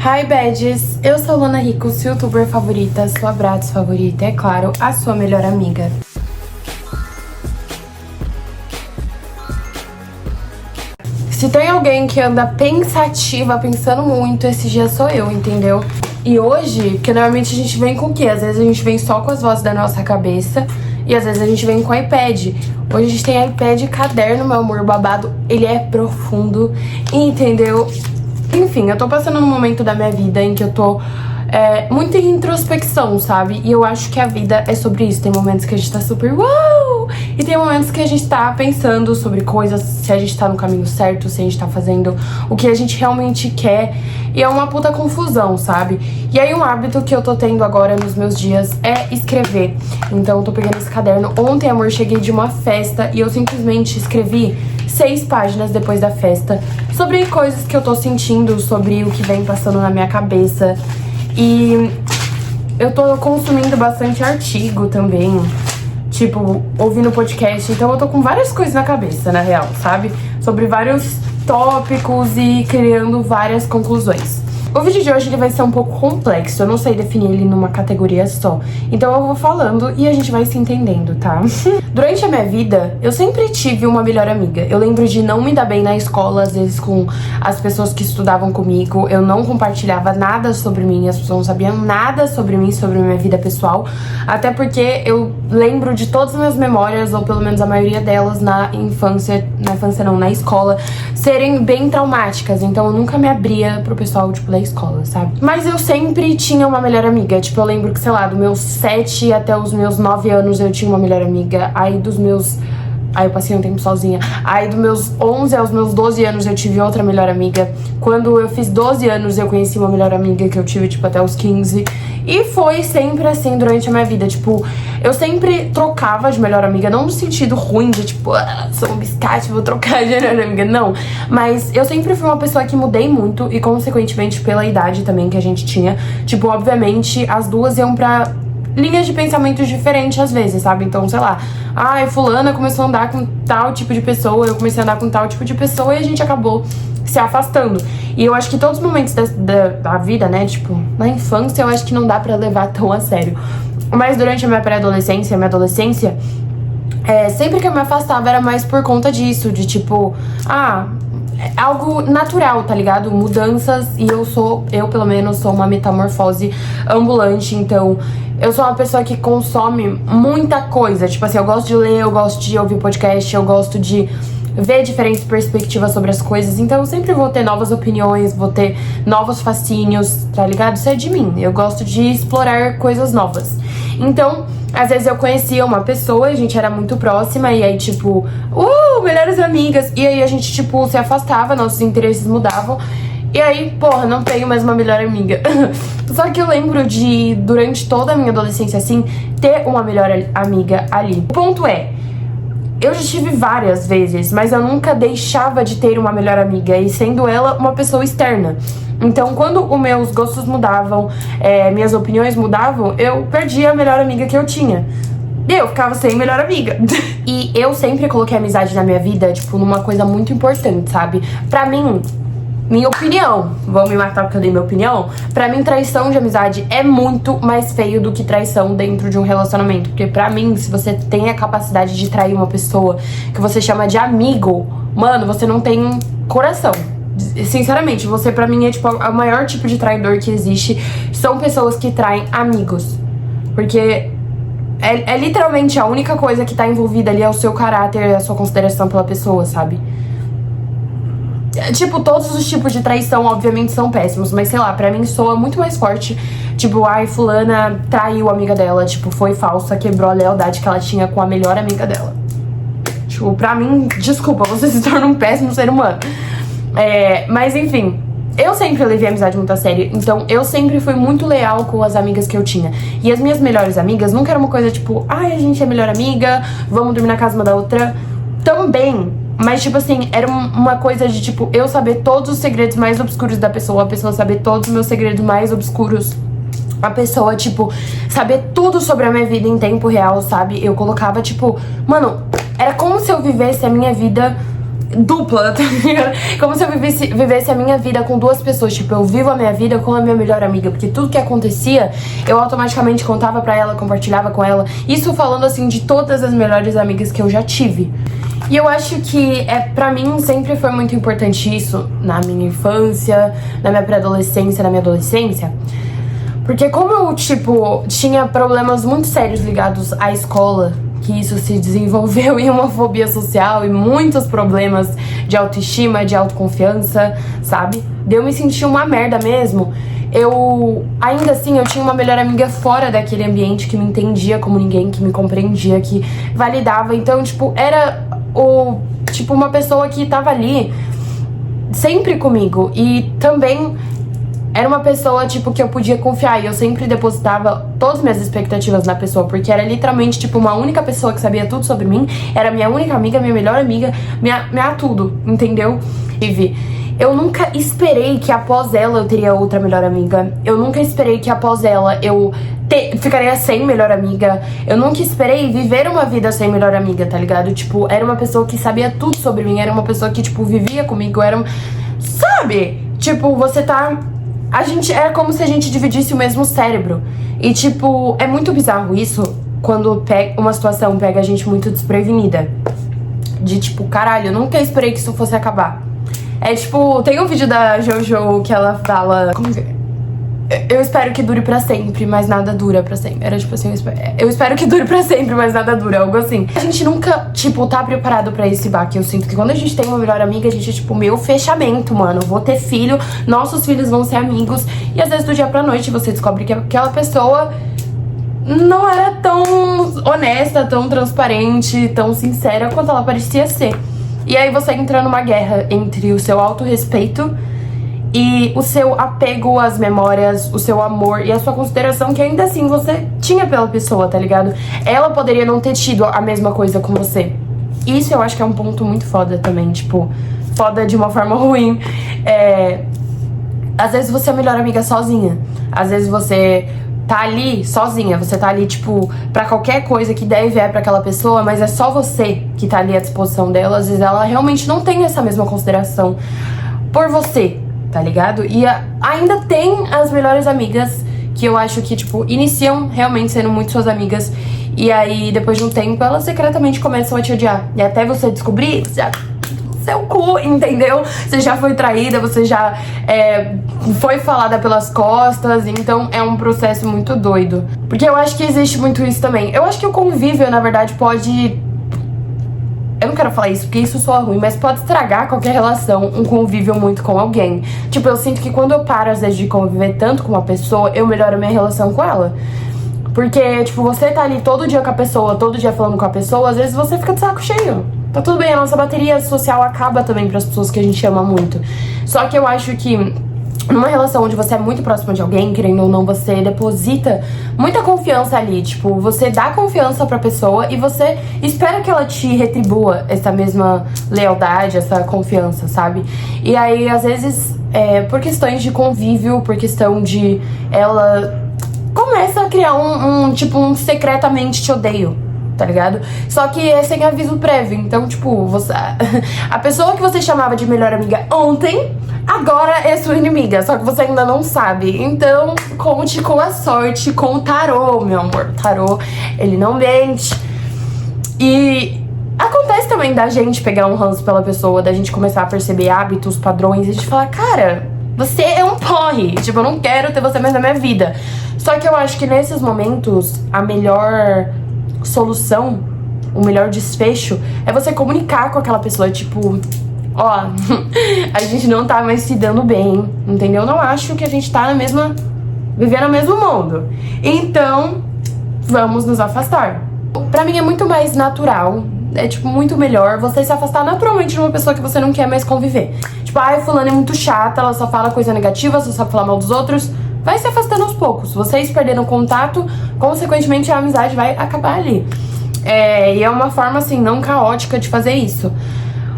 Hi Badges, eu sou Lana Rico, sua youtuber favorita, sua Bratz favorita e, é claro, a sua melhor amiga. Se tem alguém que anda pensativa, pensando muito, esse dia sou eu, entendeu? E hoje, porque normalmente a gente vem com o quê? Às vezes a gente vem só com as vozes da nossa cabeça e às vezes a gente vem com iPad. Hoje a gente tem iPad e caderno, meu amor, babado, ele é profundo, entendeu? Enfim, eu tô passando num momento da minha vida em que eu tô muito em introspecção, sabe? E eu acho que a vida é sobre isso. Tem momentos que a gente tá super uau! E tem momentos que a gente tá pensando sobre coisas, se a gente tá no caminho certo, se a gente tá fazendo o que a gente realmente quer. E é uma puta confusão, sabe? E aí um hábito que eu tô tendo agora nos meus dias é escrever. Então eu tô pegando esse caderno. Ontem, amor, cheguei de uma festa e eu simplesmente escrevi 6 páginas depois da festa sobre coisas que eu tô sentindo, sobre o que vem passando na minha cabeça. E eu tô consumindo bastante artigo também, tipo, ouvindo podcast. Então eu tô com várias coisas na cabeça, na real, sabe? Sobre vários tópicos e criando várias conclusões. O vídeo de hoje ele vai ser um pouco complexo, eu não sei definir ele numa categoria só. Então eu vou falando e a gente vai se entendendo, tá? Durante a minha vida, eu sempre tive uma melhor amiga. Eu lembro de não me dar bem na escola, às vezes com as pessoas que estudavam comigo. Eu não compartilhava nada sobre mim, as pessoas não sabiam nada sobre mim, sobre a minha vida pessoal. Até porque eu lembro de todas as minhas memórias, ou pelo menos a maioria delas na escola, serem bem traumáticas. Então eu nunca me abria pro pessoal, tipo, da escola, sabe? Mas eu sempre tinha uma melhor amiga. Tipo, eu lembro que, sei lá, dos meus 7 até os meus 9 anos eu tinha uma melhor amiga. Aí eu passei um tempo sozinha. Aí dos meus 11 aos meus 12 anos eu tive outra melhor amiga. Quando eu fiz 12 anos eu conheci uma melhor amiga que eu tive, tipo, até os 15. E foi sempre assim durante a minha vida. Tipo, eu sempre trocava de melhor amiga. Não no sentido ruim de, tipo, sou um biscate, vou trocar de melhor amiga. Não. Mas eu sempre fui uma pessoa que mudei muito. E consequentemente pela idade também que a gente tinha. Tipo, obviamente as duas iam pra linhas de pensamentos diferentes às vezes, sabe? Então, sei lá, fulana começou a andar com tal tipo de pessoa, eu comecei a andar com tal tipo de pessoa e a gente acabou se afastando. E eu acho que todos os momentos da vida, né, tipo, na infância eu acho que não dá pra levar tão a sério. Mas durante a minha pré-adolescência, minha adolescência, sempre que eu me afastava era mais por conta disso, de tipo, algo natural, tá ligado? Mudanças, e eu pelo menos sou uma metamorfose ambulante, então eu sou uma pessoa que consome muita coisa. Tipo assim, eu gosto de ler, eu gosto de ouvir podcast, eu gosto de ver diferentes perspectivas sobre as coisas. Então eu sempre vou ter novas opiniões, vou ter novos fascínios, tá ligado? Isso é de mim, eu gosto de explorar coisas novas. Então, às vezes eu conhecia uma pessoa, a gente era muito próxima, e aí tipo, melhores amigas. E aí a gente, tipo, se afastava, nossos interesses mudavam. E aí, porra, não tenho mais uma melhor amiga. Só que eu lembro de, durante toda a minha adolescência, assim, ter uma melhor amiga ali. O ponto é, eu já tive várias vezes, mas eu nunca deixava de ter uma melhor amiga, e sendo ela uma pessoa externa. Então, quando os meus gostos mudavam, minhas opiniões mudavam, eu perdia a melhor amiga que eu tinha. E eu ficava sem melhor amiga. E eu sempre coloquei a amizade na minha vida, tipo, numa coisa muito importante, sabe? Pra mim, minha opinião, vão me matar porque eu dei minha opinião, pra mim traição de amizade é muito mais feio do que traição dentro de um relacionamento. Porque pra mim, se você tem a capacidade de trair uma pessoa que você chama de amigo, mano, você não tem coração. Sinceramente, você pra mim é tipo o maior tipo de traidor que existe. São pessoas que traem amigos. Porque é literalmente a única coisa que tá envolvida ali é o seu caráter, a sua consideração pela pessoa, sabe? Tipo, todos os tipos de traição, obviamente, são péssimos. Mas, sei lá, pra mim soa muito mais forte. Tipo, fulana traiu a amiga dela. Tipo, foi falsa, quebrou a lealdade que ela tinha com a melhor amiga dela. Tipo, pra mim, desculpa, você se torna um péssimo ser humano. Mas, enfim, eu sempre levei a amizade muito a sério. Então, eu sempre fui muito leal com as amigas que eu tinha. E as minhas melhores amigas nunca era uma coisa tipo, a gente é melhor amiga, vamos dormir na casa uma da outra. Também. Mas, tipo assim, era uma coisa de, tipo, eu saber todos os segredos mais obscuros da pessoa, a pessoa saber todos os meus segredos mais obscuros, a pessoa, tipo, saber tudo sobre a minha vida em tempo real, sabe? Eu colocava, tipo, mano, era como se eu vivesse a minha vida dupla, tá ligado? Como se eu vivesse a minha vida com duas pessoas. Tipo, eu vivo a minha vida com a minha melhor amiga, porque tudo que acontecia, eu automaticamente contava pra ela, compartilhava com ela. Isso falando, assim, de todas as melhores amigas que eu já tive. E eu acho que, pra mim, sempre foi muito importante isso na minha infância, na minha pré-adolescência, na minha adolescência. Porque como eu, tipo, tinha problemas muito sérios ligados à escola, que isso se desenvolveu em uma fobia social e muitos problemas de autoestima, de autoconfiança, sabe? De eu me sentir uma merda mesmo. Ainda assim, eu tinha uma melhor amiga fora daquele ambiente que me entendia como ninguém, que me compreendia, que validava. Então, tipo, era uma pessoa que tava ali sempre comigo. E também era uma pessoa, tipo, que eu podia confiar. E eu sempre depositava todas as minhas expectativas na pessoa, porque era literalmente, tipo, uma única pessoa que sabia tudo sobre mim. Era minha única amiga, minha melhor amiga, minha tudo, entendeu? Eu nunca esperei que após ela eu teria outra melhor amiga. Eu nunca esperei que após ela eu ficaria sem melhor amiga. Eu nunca esperei viver uma vida sem melhor amiga, tá ligado? Tipo, era uma pessoa que sabia tudo sobre mim. Era uma pessoa que, tipo, vivia comigo. Sabe? Tipo, era como se a gente dividisse o mesmo cérebro. E, tipo, é muito bizarro isso quando uma situação pega a gente muito desprevenida. De, tipo, caralho, eu nunca esperei que isso fosse acabar. É, tipo, tem um vídeo da Jojo que ela fala... Eu espero que dure pra sempre, mas nada dura pra sempre. Era tipo assim, eu espero que dure pra sempre, mas nada dura, algo assim. A gente nunca, tipo, tá preparado pra esse baque. Eu sinto que quando a gente tem uma melhor amiga, a gente é tipo, meu fechamento, mano. Vou ter filho, nossos filhos vão ser amigos. E às vezes do dia pra noite você descobre que aquela pessoa não era tão honesta, tão transparente, tão sincera quanto ela parecia ser. E aí você entra numa guerra entre o seu autorrespeito e o seu apego às memórias, o seu amor e a sua consideração que ainda assim você tinha pela pessoa, tá ligado? Ela poderia não ter tido a mesma coisa com você. Isso eu acho que é um ponto muito foda também, tipo, foda de uma forma ruim. Às vezes você é a melhor amiga sozinha. Às vezes você tá ali sozinha, você tá ali, tipo, pra qualquer coisa que deve pra aquela pessoa, mas é só você que tá ali à disposição dela. Às vezes ela realmente não tem essa mesma consideração por você, tá ligado? E ainda tem as melhores amigas que eu acho que, tipo, iniciam realmente sendo muito suas amigas e aí, depois de um tempo, elas secretamente começam a te odiar. E até você descobrir, você já... seu cu, entendeu? Você já foi traída, você já foi falada pelas costas, então é um processo muito doido. Porque eu acho que existe muito isso também. Eu acho que o convívio, na verdade, pode... Eu não quero falar isso porque isso soa ruim, mas pode estragar qualquer relação, um convívio muito com alguém. Tipo, eu sinto que quando eu paro, às vezes, de conviver tanto com uma pessoa, eu melhoro a minha relação com ela. Porque, tipo, você tá ali todo dia com a pessoa, todo dia falando com a pessoa, às vezes você fica de saco cheio. Tá tudo bem, a nossa bateria social acaba também pras pessoas que a gente ama muito. Só que eu acho que numa relação onde você é muito próxima de alguém, querendo ou não, você deposita muita confiança ali. Tipo, você dá confiança pra pessoa e você espera que ela te retribua essa mesma lealdade, essa confiança, sabe? E aí, às vezes, por questões de convívio, por questão de ela começa a criar um secretamente te odeio, tá ligado? Só que é sem aviso prévio. Então, tipo, a pessoa que você chamava de melhor amiga ontem, agora é sua inimiga. Só que você ainda não sabe. Então, conte com a sorte, com o tarô, meu amor. O tarô, ele não mente. E acontece também da gente pegar um ranço pela pessoa, da gente começar a perceber hábitos, padrões, e a gente falar, cara, você é um porre. Tipo, eu não quero ter você mais na minha vida. Só que eu acho que nesses momentos, a melhor solução, o melhor desfecho é você comunicar com aquela pessoa, tipo, ó, a gente não tá mais se dando bem, entendeu? Não acho que a gente tá vivendo no mesmo mundo. Então, vamos nos afastar. Pra mim é muito mais natural, é tipo muito melhor você se afastar naturalmente de uma pessoa que você não quer mais conviver. Tipo, ai, fulana é muito chata, ela só fala coisa negativa, só sabe falar mal dos outros. Vai se afastando aos poucos. Vocês perderam contato, consequentemente a amizade vai acabar ali. E é uma forma, assim, não caótica de fazer isso.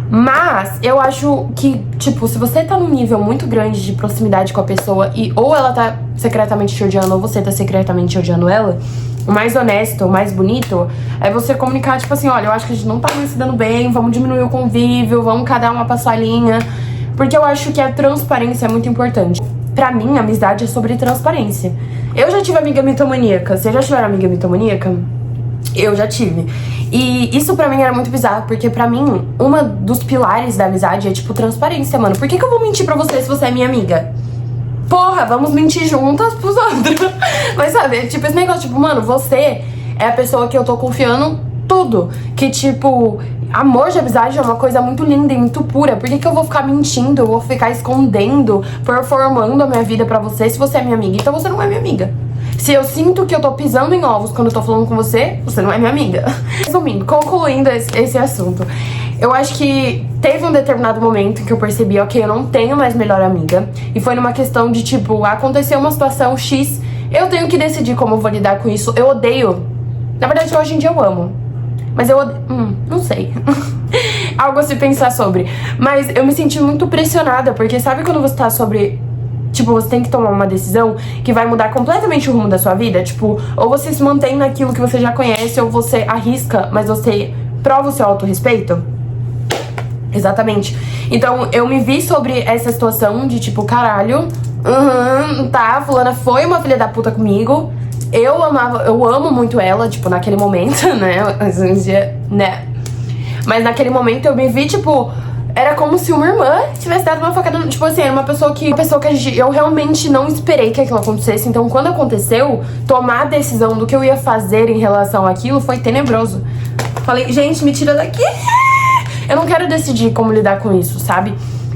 Mas eu acho que, tipo, se você tá num nível muito grande de proximidade com a pessoa e ou ela tá secretamente te odiando ou você tá secretamente odiando ela, o mais honesto, o mais bonito, é você comunicar, tipo assim, olha, eu acho que a gente não tá mais se dando bem, vamos diminuir o convívio, vamos cada uma passar a linha. Porque eu acho que a transparência é muito importante. Pra mim, a amizade é sobre transparência. Eu já tive amiga mitomaníaca. Vocês já tiveram amiga mitomaníaca? Eu já tive. E isso pra mim era muito bizarro, porque pra mim, uma dos pilares da amizade é, tipo, transparência, mano. Por que eu vou mentir pra você se você é minha amiga? Porra, vamos mentir juntas pros outros. Mas sabe, tipo, esse negócio, tipo, mano, você é a pessoa que eu tô confiando tudo. Que, tipo, amor de amizade é uma coisa muito linda e muito pura. Por que eu vou ficar mentindo, eu vou ficar escondendo, performando a minha vida pra você se você é minha amiga? Então você não é minha amiga. Se eu sinto que eu tô pisando em ovos quando eu tô falando com você, você não é minha amiga. Resumindo, concluindo esse assunto, eu acho que teve um determinado momento em que eu percebi, ok, eu não tenho mais melhor amiga. E foi numa questão de, tipo, aconteceu uma situação X, eu tenho que decidir como eu vou lidar com isso. Eu odeio. Na verdade, hoje em dia eu amo. Mas eu odeio. Não sei. Algo a se pensar sobre. Mas eu me senti muito pressionada, porque sabe quando você tá sobre... Tipo, você tem que tomar uma decisão que vai mudar completamente o rumo da sua vida? Tipo, ou você se mantém naquilo que você já conhece, ou você arrisca, mas você prova o seu autorrespeito? Exatamente. Então, eu me vi sobre essa situação de tipo, caralho, tá, fulana foi uma filha da puta comigo. Eu amo muito ela, tipo, naquele momento, né? Mas naquele momento eu me vi, tipo... Era como se uma irmã tivesse dado uma facada. Tipo assim, era uma pessoa que eu realmente não esperei que aquilo acontecesse. Então, quando aconteceu, tomar a decisão do que eu ia fazer em relação àquilo foi tenebroso. Falei, gente, me tira daqui. Eu não quero decidir como lidar com isso, sabe?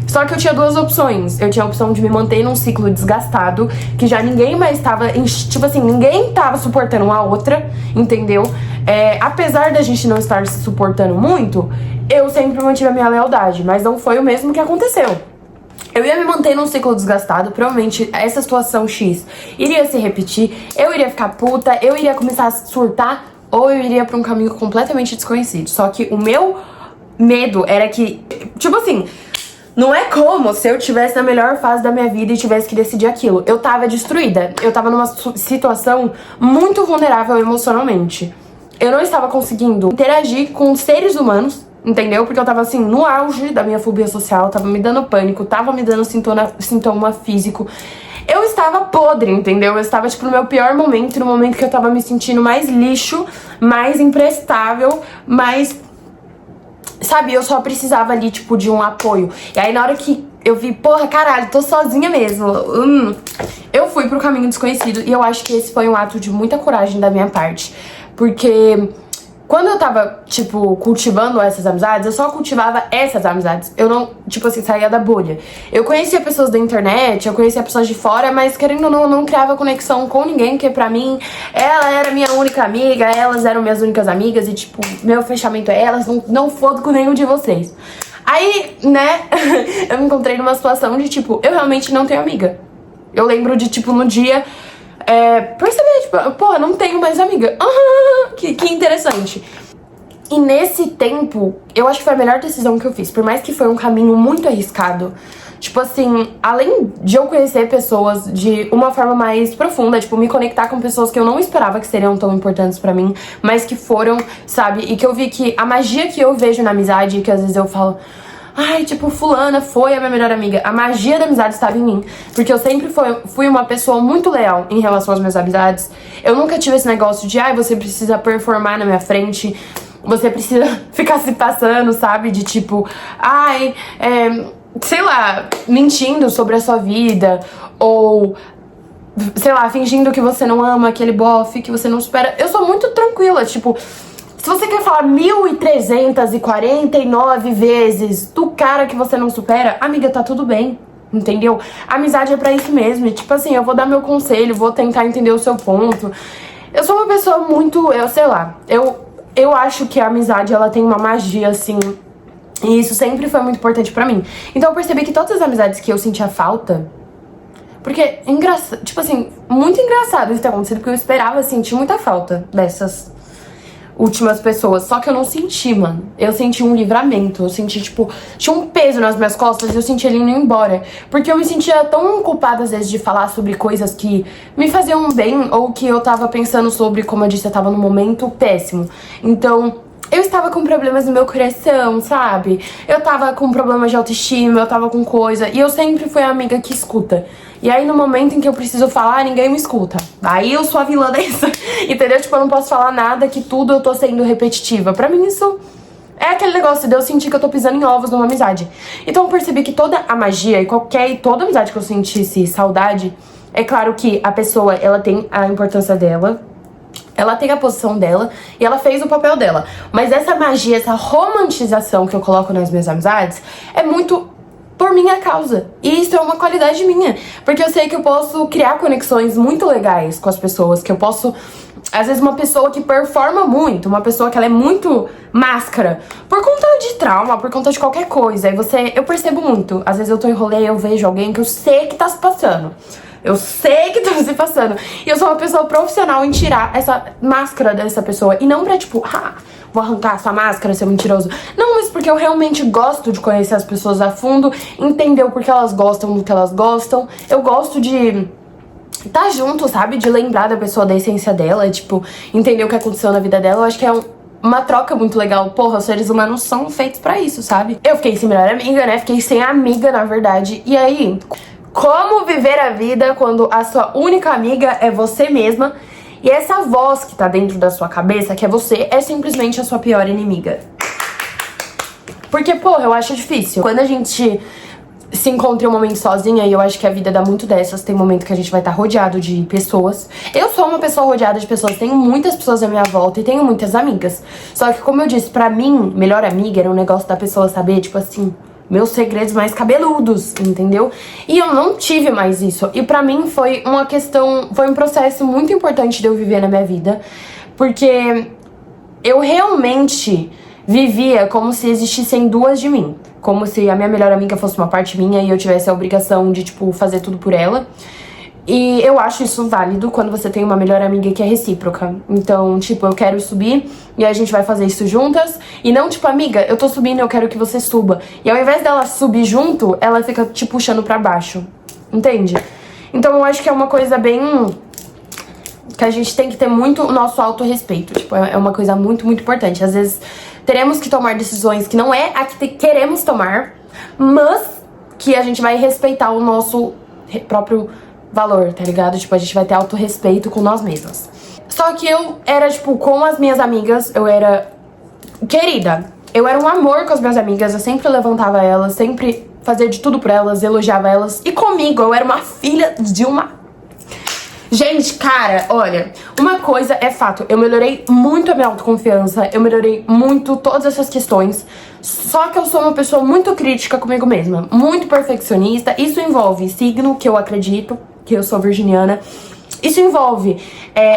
Só que eu tinha duas opções. Eu tinha a opção de me manter num ciclo desgastado, que já ninguém mais tava... Tipo assim, ninguém tava suportando uma outra, entendeu? Apesar da gente não estar se suportando muito, eu sempre mantive a minha lealdade, mas não foi o mesmo que aconteceu. Eu ia me manter num ciclo desgastado, provavelmente essa situação X iria se repetir, eu iria ficar puta, eu iria começar a surtar, ou eu iria pra um caminho completamente desconhecido. Só que o meu medo era que, tipo assim... Não é como se eu tivesse na melhor fase da minha vida e tivesse que decidir aquilo. Eu tava destruída. Eu tava numa situação muito vulnerável emocionalmente. Eu não estava conseguindo interagir com seres humanos, entendeu? Porque eu tava assim, no auge da minha fobia social, tava me dando pânico, tava me dando sintoma físico. Eu estava podre, entendeu? Eu estava, tipo, no meu pior momento, no momento que eu tava me sentindo mais lixo, mais imprestável, mais... Sabe, eu só precisava ali, tipo, de um apoio. E aí, na hora que eu vi, porra, caralho, tô sozinha mesmo, eu fui pro caminho desconhecido. E eu acho que esse foi um ato de muita coragem da minha parte. Porque quando eu tava, tipo, cultivando essas amizades, eu só cultivava essas amizades. Eu não, tipo assim, saía da bolha. Eu conhecia pessoas da internet, eu conhecia pessoas de fora, mas querendo ou não, eu não criava conexão com ninguém, porque pra mim, ela era minha única amiga, elas eram minhas únicas amigas, e tipo, meu fechamento é elas, não fodo com nenhum de vocês. Aí, né, eu me encontrei numa situação de, tipo, eu realmente não tenho amiga. Eu lembro de, tipo, no dia... perceber, tipo, porra, não tenho mais amiga. Que interessante. E nesse tempo, eu acho que foi a melhor decisão que eu fiz. Por mais que foi um caminho muito arriscado. Tipo assim, além de eu conhecer pessoas de uma forma mais profunda, tipo, me conectar com pessoas que eu não esperava que seriam tão importantes pra mim, mas que foram, sabe? E que eu vi que a magia que eu vejo na amizade, que às vezes eu falo... Ai, tipo, fulana foi a minha melhor amiga. A magia da amizade estava em mim. Porque eu sempre fui uma pessoa muito leal em relação às minhas amizades. Eu nunca tive esse negócio de, ai, você precisa performar na minha frente. Você precisa ficar se passando, sabe? De tipo, ai, sei lá, mentindo sobre a sua vida. Ou, sei lá, fingindo que você não ama aquele bofe, que você não supera. Eu sou muito tranquila, tipo... Se você quer falar 1.349 vezes do cara que você não supera, amiga, tá tudo bem, entendeu? A amizade é pra isso mesmo, e, tipo assim, eu vou dar meu conselho, vou tentar entender o seu ponto. Eu sou uma pessoa muito, sei lá, eu acho que a amizade, ela tem uma magia, assim, e isso sempre foi muito importante pra mim. Então eu percebi que todas as amizades que eu sentia falta... Porque é engraçado, tipo assim, muito engraçado isso ter acontecido, porque eu esperava sentir muita falta dessas... últimas pessoas. Só que eu não senti, mano. Eu senti um livramento. Eu senti, tipo, tinha um peso nas minhas costas e eu senti ele indo embora. Porque eu me sentia tão culpada, às vezes, de falar sobre coisas que me faziam bem ou que eu tava pensando sobre, como eu disse, eu tava num momento péssimo. Então, eu estava com problemas no meu coração, sabe? Eu tava com problemas de autoestima, eu tava com coisa. E eu sempre fui a amiga que escuta. E aí, no momento em que eu preciso falar, ninguém me escuta. Aí eu sou a vilã dessa, entendeu? Tipo, eu não posso falar nada, que tudo eu tô sendo repetitiva. Pra mim, isso é aquele negócio de eu sentir que eu tô pisando em ovos numa amizade. Então eu percebi que toda a magia e toda amizade que eu sentisse saudade, é claro que a pessoa, ela tem a importância dela, ela tem a posição dela e ela fez o papel dela. Mas essa magia, essa romantização que eu coloco nas minhas amizades é muito por minha causa. E isso é uma qualidade minha. Porque eu sei que eu posso criar conexões muito legais com as pessoas. Que eu posso... Às vezes uma pessoa que performa muito, uma pessoa que ela é muito máscara, por conta de trauma, por conta de qualquer coisa. Aí eu percebo muito. Às vezes eu tô em rolê e eu vejo alguém que eu sei que tá se passando. Eu sei que tá se passando. E eu sou uma pessoa profissional em tirar essa máscara dessa pessoa. E não pra, tipo, vou arrancar essa máscara, ser mentiroso. Não, mas porque eu realmente gosto de conhecer as pessoas a fundo, entender o porquê elas gostam do que elas gostam. Eu gosto de tá junto, sabe? De lembrar da pessoa, da essência dela, tipo, entender o que aconteceu na vida dela. Eu acho que é uma troca muito legal. Porra, os seres humanos são feitos pra isso, sabe? Eu fiquei sem melhor amiga, né? Fiquei sem amiga, na verdade. E aí... Como viver a vida quando a sua única amiga é você mesma e essa voz que tá dentro da sua cabeça, que é você, é simplesmente a sua pior inimiga? Porque, porra, eu acho difícil. Quando a gente se encontra em um momento sozinha, e eu acho que a vida dá muito dessas, tem momento que a gente vai estar rodeado de pessoas. Eu sou uma pessoa rodeada de pessoas, tenho muitas pessoas à minha volta e tenho muitas amigas. Só que, como eu disse, pra mim, melhor amiga era um negócio da pessoa saber, tipo assim... meus segredos mais cabeludos, entendeu? E eu não tive mais isso. E pra mim foi uma questão, foi um processo muito importante de eu viver na minha vida. Porque eu realmente vivia como se existissem duas de mim. Como se a minha melhor amiga fosse uma parte minha e eu tivesse a obrigação de, tipo, fazer tudo por ela. E eu acho isso válido quando você tem uma melhor amiga que é recíproca. Então, tipo, eu quero subir e a gente vai fazer isso juntas. E não, tipo, amiga, eu tô subindo, eu quero que você suba. E ao invés dela subir junto, ela fica te puxando pra baixo. Entende? Então eu acho que é uma coisa bem... que a gente tem que ter muito o nosso autorrespeito. Tipo, é uma coisa muito, muito importante. Às vezes teremos que tomar decisões que não é a que queremos tomar, mas que a gente vai respeitar o nosso próprio valor, tá ligado? Tipo, a gente vai ter autorrespeito com nós mesmas. Só que eu era, tipo, com as minhas amigas, eu era querida. Eu era um amor com as minhas amigas, eu sempre levantava elas, sempre fazia de tudo por elas, elogiava elas. E comigo, eu era uma filha de uma... Gente, cara, olha, uma coisa é fato, eu melhorei muito a minha autoconfiança, eu melhorei muito todas essas questões, só que eu sou uma pessoa muito crítica comigo mesma, muito perfeccionista. Isso envolve signo, que eu acredito, que eu sou virginiana. Isso envolve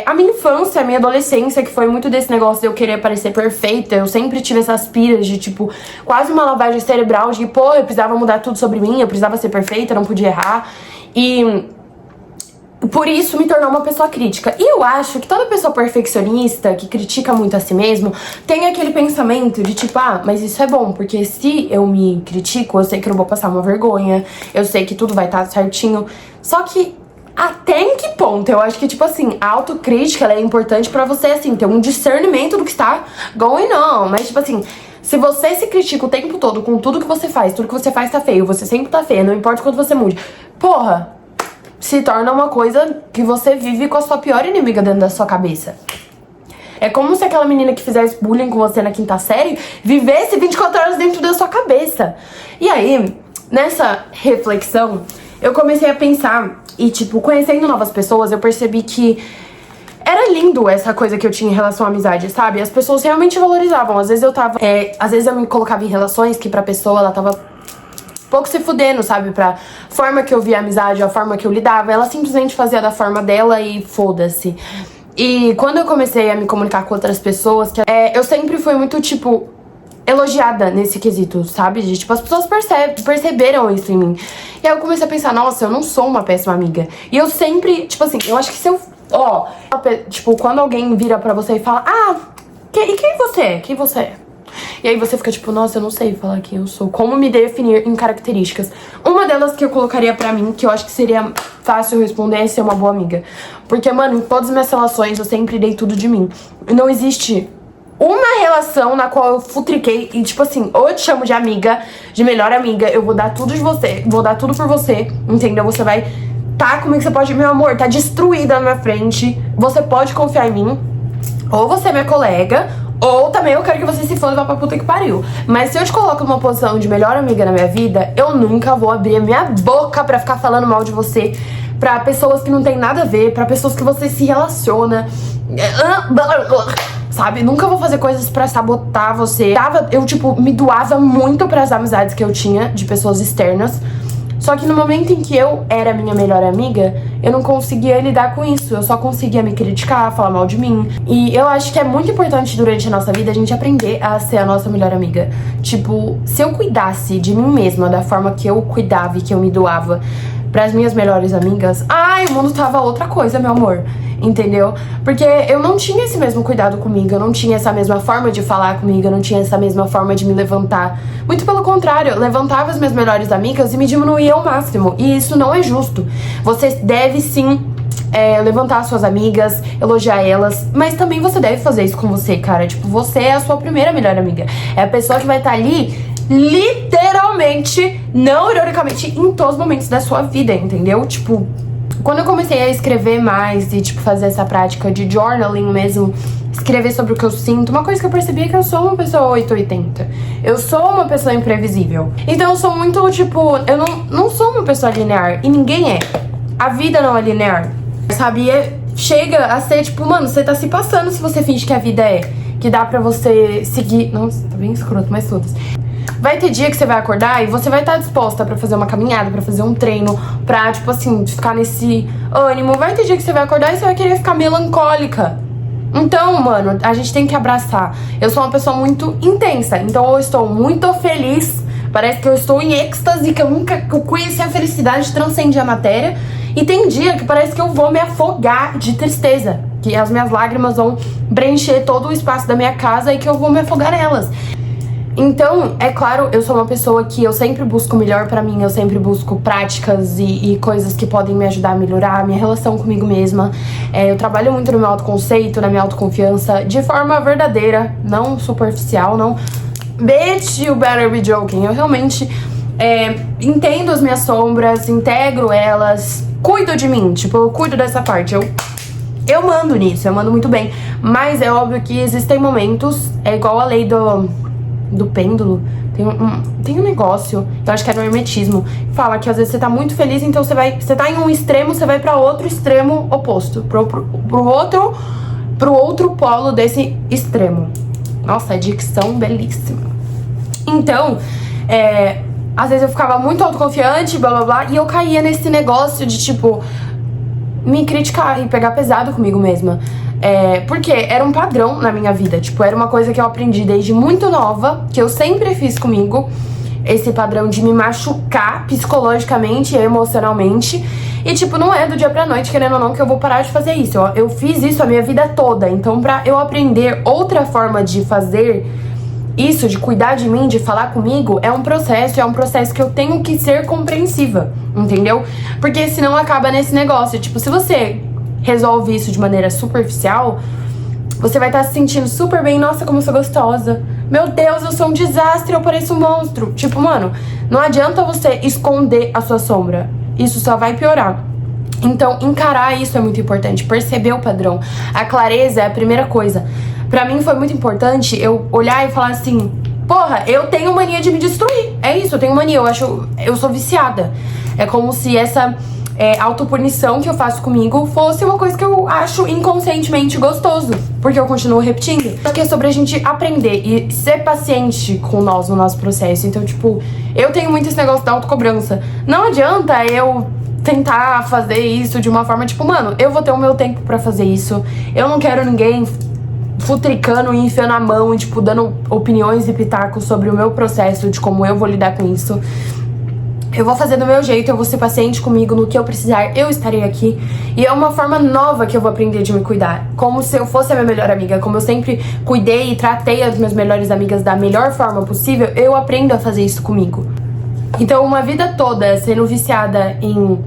a minha infância, a minha adolescência, que foi muito desse negócio de eu querer parecer perfeita. Eu sempre tive essas piras de, tipo, quase uma lavagem cerebral de, pô, eu precisava mudar tudo sobre mim, eu precisava ser perfeita, não podia errar. E... por isso me tornou uma pessoa crítica. E eu acho que toda pessoa perfeccionista, que critica muito a si mesmo, tem aquele pensamento de tipo, mas isso é bom, porque se eu me critico, eu sei que eu não vou passar uma vergonha, eu sei que tudo vai estar certinho. Só que até em que ponto? Eu acho que, tipo assim, a autocrítica, ela é importante pra você, assim, ter um discernimento do que está going on. Mas, tipo assim, se você se critica o tempo todo com tudo que você faz, tudo que você faz tá feio, você sempre tá feia, não importa quanto você mude, porra, se torna uma coisa que você vive com a sua pior inimiga dentro da sua cabeça. É como se aquela menina que fizesse bullying com você na quinta série vivesse 24 horas dentro da sua cabeça. E aí, nessa reflexão, eu comecei a pensar e, tipo, conhecendo novas pessoas, eu percebi que era lindo essa coisa que eu tinha em relação à amizade, sabe? As pessoas realmente valorizavam. Às vezes eu tava... às vezes eu me colocava em relações que pra pessoa, ela tava pouco se fudendo, sabe? Pra forma que eu via a amizade, a forma que eu lidava. Ela simplesmente fazia da forma dela e foda-se. E quando eu comecei a me comunicar com outras pessoas, eu sempre fui muito, tipo, elogiada nesse quesito, sabe? De, tipo, as pessoas perceberam isso em mim. E aí eu comecei a pensar, nossa, eu não sou uma péssima amiga. E eu sempre, tipo assim, eu acho que se eu... tipo, quando alguém vira pra você e fala, E quem você é? Quem você é? E aí você fica tipo, nossa, eu não sei falar quem eu sou. Como me definir em características? Uma delas que eu colocaria pra mim, que eu acho que seria fácil responder, é ser uma boa amiga. Porque, mano, em todas as minhas relações eu sempre dei tudo de mim. Não existe uma relação na qual eu futriquei e, tipo assim, ou eu te chamo de amiga, de melhor amiga, eu vou dar tudo de você, vou dar tudo por você, entendeu? Você vai tá comigo, você pode, meu amor, tá destruída na minha frente, você pode confiar em mim, ou você é minha colega, ou também eu quero que você se foda e vá pra puta que pariu. Mas se eu te coloco numa posição de melhor amiga na minha vida, eu nunca vou abrir a minha boca pra ficar falando mal de você pra pessoas que não tem nada a ver, pra pessoas que você se relaciona, sabe? Nunca vou fazer coisas pra sabotar você. Eu, tipo, me doava muito pras amizades que eu tinha de pessoas externas. Só que no momento em que eu era minha melhor amiga, eu não conseguia lidar com isso. Eu só conseguia me criticar, falar mal de mim. E eu acho que é muito importante durante a nossa vida a gente aprender a ser a nossa melhor amiga. Tipo, se eu cuidasse de mim mesma da forma que eu cuidava e que eu me doava pras minhas melhores amigas, ai, o mundo tava outra coisa, meu amor. Entendeu? Porque eu não tinha esse mesmo cuidado comigo, eu não tinha essa mesma forma de falar comigo, eu não tinha essa mesma forma de me levantar. Muito pelo contrário, eu levantava as minhas melhores amigas e me diminuía ao máximo. E isso não é justo. Você deve sim levantar suas amigas, elogiar elas, mas também você deve fazer isso com você, cara. Tipo, você é a sua primeira melhor amiga. É a pessoa que vai estar ali literalmente, não ironicamente, em todos os momentos da sua vida, entendeu? Tipo, quando eu comecei a escrever mais e, tipo, fazer essa prática de journaling mesmo, escrever sobre o que eu sinto, uma coisa que eu percebi é que eu sou uma pessoa 880. Eu sou uma pessoa imprevisível. Então eu sou muito, tipo, eu não sou uma pessoa linear. E ninguém é. A vida não é linear, sabe? Chega a ser, tipo, mano, você tá se passando se você finge que a vida é. Que dá pra você seguir... Nossa, tá bem escroto, mas todas. Vai ter dia que você vai acordar e você vai estar disposta pra fazer uma caminhada, pra fazer um treino, pra, tipo assim, ficar nesse ânimo. Vai ter dia que você vai acordar e você vai querer ficar melancólica. Então, mano, a gente tem que abraçar. Eu sou uma pessoa muito intensa, então eu estou muito feliz. Parece que eu estou em êxtase, que eu nunca conheci a felicidade, transcende a matéria. E tem dia que parece que eu vou me afogar de tristeza, que as minhas lágrimas vão preencher todo o espaço da minha casa e que eu vou me afogar nelas. Então, é claro, eu sou uma pessoa que eu sempre busco o melhor pra mim, eu sempre busco práticas e coisas que podem me ajudar a melhorar a minha relação comigo mesma. Eu trabalho muito no meu autoconceito, na minha autoconfiança, de forma verdadeira, não superficial, não... Bitch, you better be joking. Eu realmente entendo as minhas sombras, integro elas, cuido de mim, tipo, eu cuido dessa parte, eu mando nisso, eu mando muito bem. Mas é óbvio que existem momentos, é igual a lei do pêndulo, tem um negócio, eu acho que é no hermetismo, fala que às vezes você tá muito feliz, então você tá em um extremo, você vai pra outro extremo oposto, pro outro polo desse extremo. Nossa, a dicção belíssima. Então, às vezes eu ficava muito autoconfiante, blá blá blá, e eu caía nesse negócio de, tipo, me criticar e pegar pesado comigo mesma. Porque era um padrão na minha vida, tipo, era uma coisa que eu aprendi desde muito nova, que eu sempre fiz comigo, esse padrão de me machucar psicologicamente e emocionalmente. E, tipo, não é do dia pra noite, querendo ou não, que eu vou parar de fazer isso. Eu fiz isso a minha vida toda, então pra eu aprender outra forma de fazer isso, de cuidar de mim, de falar comigo, é um processo que eu tenho que ser compreensiva, entendeu? Porque senão acaba nesse negócio, tipo, se você resolve isso de maneira superficial, você vai estar se sentindo super bem, nossa, como eu sou gostosa, meu Deus, eu sou um desastre, eu pareço um monstro. Tipo, mano, não adianta você esconder a sua sombra, isso só vai piorar. Então, encarar isso é muito importante, perceber o padrão. A clareza é a primeira coisa. Pra mim foi muito importante eu olhar e falar assim, porra, eu tenho mania de me destruir. É isso, eu tenho mania, eu sou viciada. É como se essa autopunição que eu faço comigo fosse uma coisa que eu acho inconscientemente gostoso, porque eu continuo repetindo. Porque é sobre a gente aprender e ser paciente com nós no nosso processo. Então, tipo, eu tenho muito esse negócio da autocobrança. Não adianta eu tentar fazer isso de uma forma, tipo, mano, eu vou ter o meu tempo pra fazer isso. Eu não quero ninguém futricando e enfiando a mão e, tipo, dando opiniões e pitacos sobre o meu processo, de como eu vou lidar com isso. Eu vou fazer do meu jeito, eu vou ser paciente comigo, no que eu precisar, eu estarei aqui. E é uma forma nova que eu vou aprender de me cuidar. Como se eu fosse a minha melhor amiga. Como eu sempre cuidei e tratei as minhas melhores amigas da melhor forma possível, eu aprendo a fazer isso comigo. Então, uma vida toda sendo viciada em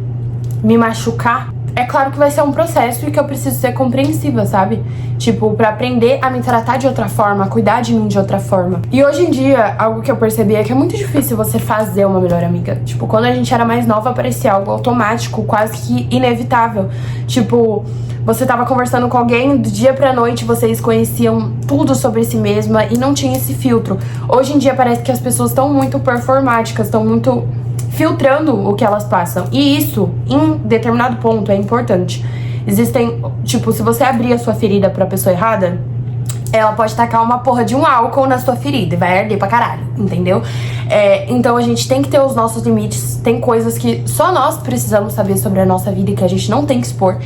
me machucar, é claro que vai ser um processo e que eu preciso ser compreensiva, sabe? Tipo, pra aprender a me tratar de outra forma, a cuidar de mim de outra forma. E hoje em dia, algo que eu percebi é que é muito difícil você fazer uma melhor amiga. Tipo, quando a gente era mais nova, parecia algo automático, quase que inevitável. Tipo, você tava conversando com alguém, do dia pra noite vocês conheciam tudo sobre si mesma e não tinha esse filtro. Hoje em dia parece que as pessoas estão muito performáticas, estão muito filtrando o que elas passam. E isso, em determinado ponto, é importante. Existem, tipo, se você abrir a sua ferida pra pessoa errada, ela pode tacar uma porra de um álcool na sua ferida e vai arder pra caralho, entendeu? Então a gente tem que ter os nossos limites. Tem coisas que só nós precisamos saber sobre a nossa vida e que a gente não tem que expor.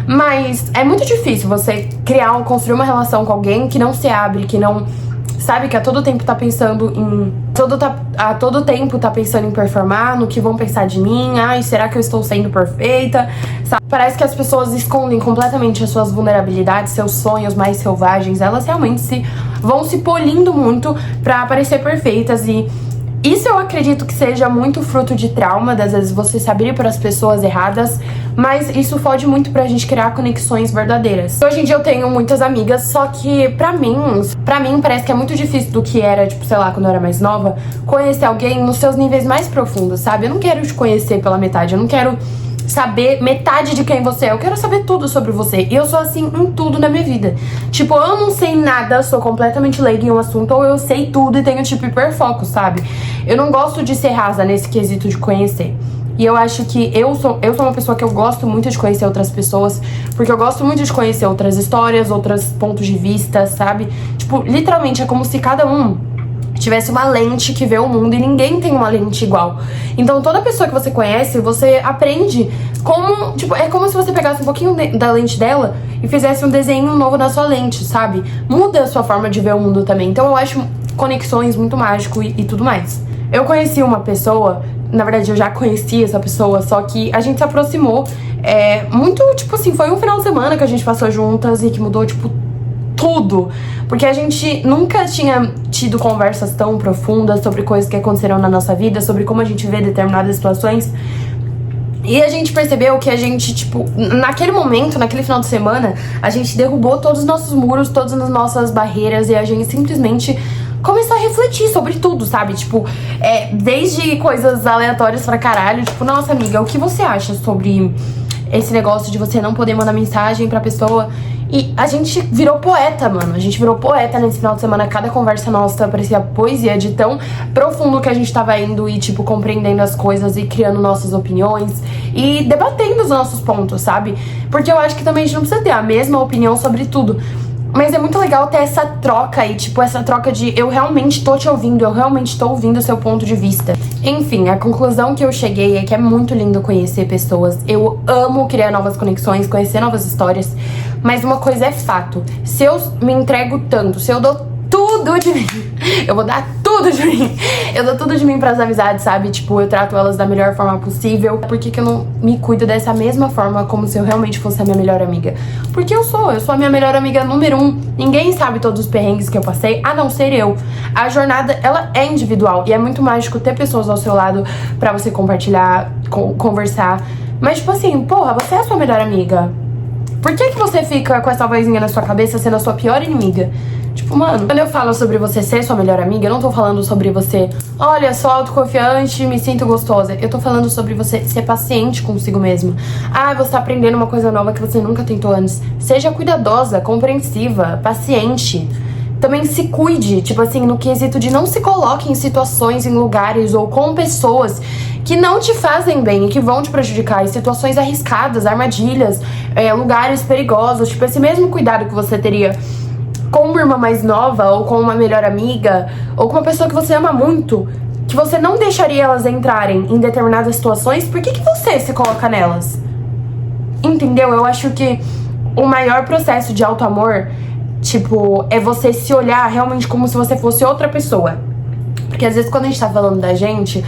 Mas é muito difícil você construir uma relação com alguém que não se abre, que não... Sabe, que a todo tempo tá pensando em... A todo tempo tá pensando em performar, no que vão pensar de mim. Ai, será que eu estou sendo perfeita? Sabe? Parece que as pessoas escondem completamente as suas vulnerabilidades, seus sonhos mais selvagens. Elas realmente vão se polindo muito pra parecer perfeitas. E isso eu acredito que seja muito fruto de trauma, das vezes você se abrir para as pessoas erradas, mas isso fode muito pra gente criar conexões verdadeiras. Hoje em dia eu tenho muitas amigas, só que pra mim parece que é muito difícil do que era, tipo, sei lá, quando eu era mais nova, conhecer alguém nos seus níveis mais profundos, sabe? Eu não quero te conhecer pela metade, eu não quero saber metade de quem você é, eu quero saber tudo sobre você. E eu sou assim em tudo na minha vida. Tipo, eu não sei nada, sou completamente leiga em um assunto, ou eu sei tudo e tenho tipo hiperfoco, sabe? Eu não gosto de ser rasa nesse quesito de conhecer. E eu acho que eu sou uma pessoa que eu gosto muito de conhecer outras pessoas, porque eu gosto muito de conhecer outras histórias, outros pontos de vista, sabe? Tipo, literalmente é como se cada um tivesse uma lente que vê o mundo e ninguém tem uma lente igual. Então toda pessoa que você conhece, você aprende como, tipo, é como se você pegasse um pouquinho da lente dela e fizesse um desenho novo na sua lente, sabe? Muda a sua forma de ver o mundo também. Então eu acho conexões muito mágico e tudo mais. Eu conheci uma pessoa, na verdade eu já conheci essa pessoa, só que a gente se aproximou muito, tipo assim, foi um final de semana que a gente passou juntas e que mudou, tipo, tudo, porque a gente nunca tinha tido conversas tão profundas sobre coisas que aconteceram na nossa vida, sobre como a gente vê determinadas situações. E a gente percebeu que a gente, tipo, naquele momento, naquele final de semana, a gente derrubou todos os nossos muros, todas as nossas barreiras e a gente simplesmente começou a refletir sobre tudo, sabe? Tipo, desde coisas aleatórias pra caralho, tipo, nossa amiga, o que você acha sobre esse negócio de você não poder mandar mensagem pra pessoa? E a gente virou poeta, mano. A gente virou poeta nesse final de semana. Cada conversa nossa parecia poesia de tão profundo que a gente tava indo e, tipo, compreendendo as coisas e criando nossas opiniões e debatendo os nossos pontos, sabe? Porque eu acho que também a gente não precisa ter a mesma opinião sobre tudo. Mas é muito legal ter essa troca e, tipo, essa troca de eu realmente tô te ouvindo, eu realmente tô ouvindo o seu ponto de vista. Enfim, a conclusão que eu cheguei é que é muito lindo conhecer pessoas. Eu amo criar novas conexões, conhecer novas histórias. Mas uma coisa é fato, se eu me entrego tanto, se eu dou tudo de mim, eu vou dar tudo de mim. Eu dou tudo de mim pras amizades, sabe? Tipo, eu trato elas da melhor forma possível. Por que eu não me cuido dessa mesma forma, como se eu realmente fosse a minha melhor amiga? Porque eu sou a minha melhor amiga número 1. Ninguém sabe todos os perrengues que eu passei, a não ser eu. A jornada, ela é individual e é muito mágico ter pessoas ao seu lado pra você compartilhar, conversar. Mas, tipo assim, porra, você é a sua melhor amiga. Por que você fica com essa vozinha na sua cabeça sendo a sua pior inimiga? Tipo, mano, quando eu falo sobre você ser sua melhor amiga, eu não tô falando sobre você, olha, sou autoconfiante, me sinto gostosa. Eu tô falando sobre você ser paciente consigo mesma. Ah, você tá aprendendo uma coisa nova que você nunca tentou antes. Seja cuidadosa, compreensiva, paciente. Também se cuide, tipo assim, no quesito de não se coloque em situações, em lugares ou com pessoas que não te fazem bem e que vão te prejudicar. Em situações arriscadas, armadilhas, lugares perigosos. Tipo, esse mesmo cuidado que você teria com uma irmã mais nova, ou com uma melhor amiga, ou com uma pessoa que você ama muito, que você não deixaria elas entrarem em determinadas situações, por que você se coloca nelas? Entendeu? Eu acho que o maior processo de auto-amor, tipo, é você se olhar realmente como se você fosse outra pessoa. Porque Porque às vezes quando a gente tá falando da gente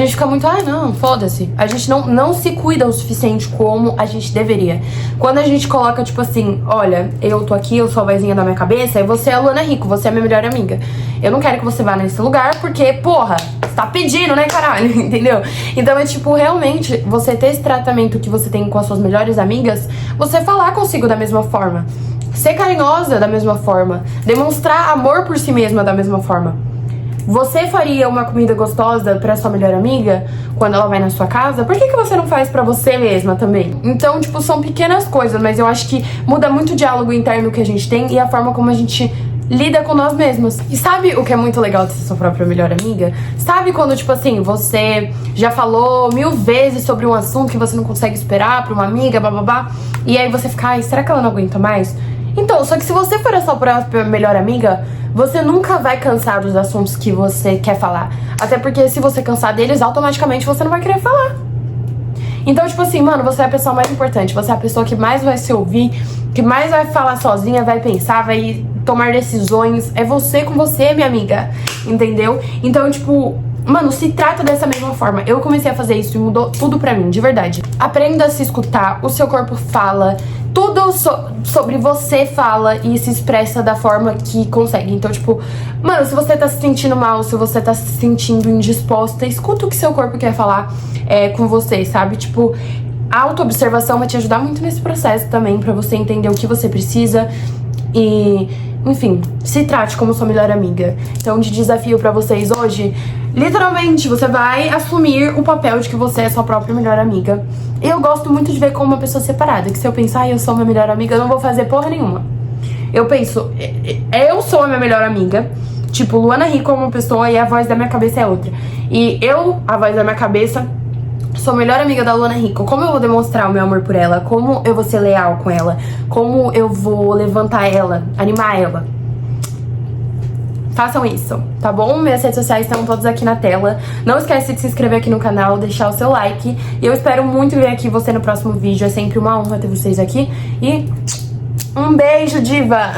fica muito, não, foda-se. A gente não se cuida o suficiente como a gente deveria. Quando a gente coloca, tipo assim, olha, eu tô aqui, eu sou a vozinha da minha cabeça, e você é a Luana Rico, você é a minha melhor amiga. Eu não quero que você vá nesse lugar, porque, porra, você tá pedindo, né, caralho? Entendeu? Então é tipo, realmente, você ter esse tratamento que você tem com as suas melhores amigas, você falar consigo da mesma forma. Ser carinhosa da mesma forma. Demonstrar amor por si mesma da mesma forma. Você faria uma comida gostosa pra sua melhor amiga quando ela vai na sua casa? Por que você não faz pra você mesma também? Então, tipo, são pequenas coisas, mas eu acho que muda muito o diálogo interno que a gente tem e a forma como a gente lida com nós mesmos. E sabe o que é muito legal de ser sua própria melhor amiga? Sabe quando, tipo assim, você já falou 1000 vezes sobre um assunto que você não consegue esperar pra uma amiga, bababá, e aí você fica, será que ela não aguenta mais? Então, só que se você for a sua própria melhor amiga, você nunca vai cansar dos assuntos que você quer falar. Até porque se você cansar deles, automaticamente você não vai querer falar. Então, tipo assim, mano, você é a pessoa mais importante. Você é a pessoa que mais vai se ouvir, que mais vai falar sozinha, vai pensar, vai tomar decisões. É você com você, minha amiga. Entendeu? Então, tipo, mano, se trata dessa mesma forma. Eu comecei a fazer isso e mudou tudo pra mim, de verdade. Aprenda a se escutar, o seu corpo fala. Tudo sobre você fala e se expressa da forma que consegue. Então, tipo, mano, se você tá se sentindo mal, se você tá se sentindo indisposta, escuta o que seu corpo quer falar com você, sabe? Tipo, a autoobservação vai te ajudar muito nesse processo também, pra você entender o que você precisa e, enfim, se trate como sua melhor amiga. Então, de desafio pra vocês hoje, literalmente, você vai assumir o papel de que você é sua própria melhor amiga. Eu gosto muito de ver como uma pessoa separada, que se eu pensar, eu sou minha melhor amiga, eu não vou fazer porra nenhuma. Eu penso, eu sou a minha melhor amiga, tipo, Luana Rico é uma pessoa e a voz da minha cabeça é outra. E eu, a voz da minha cabeça, sou a melhor amiga da Luana Rico. Como eu vou demonstrar o meu amor por ela? Como eu vou ser leal com ela? Como eu vou levantar ela, animar ela? Façam isso, tá bom? Minhas redes sociais estão todas aqui na tela. Não esquece de se inscrever aqui no canal, deixar o seu like. E eu espero muito ver aqui você no próximo vídeo. É sempre uma honra ter vocês aqui. E um beijo, diva!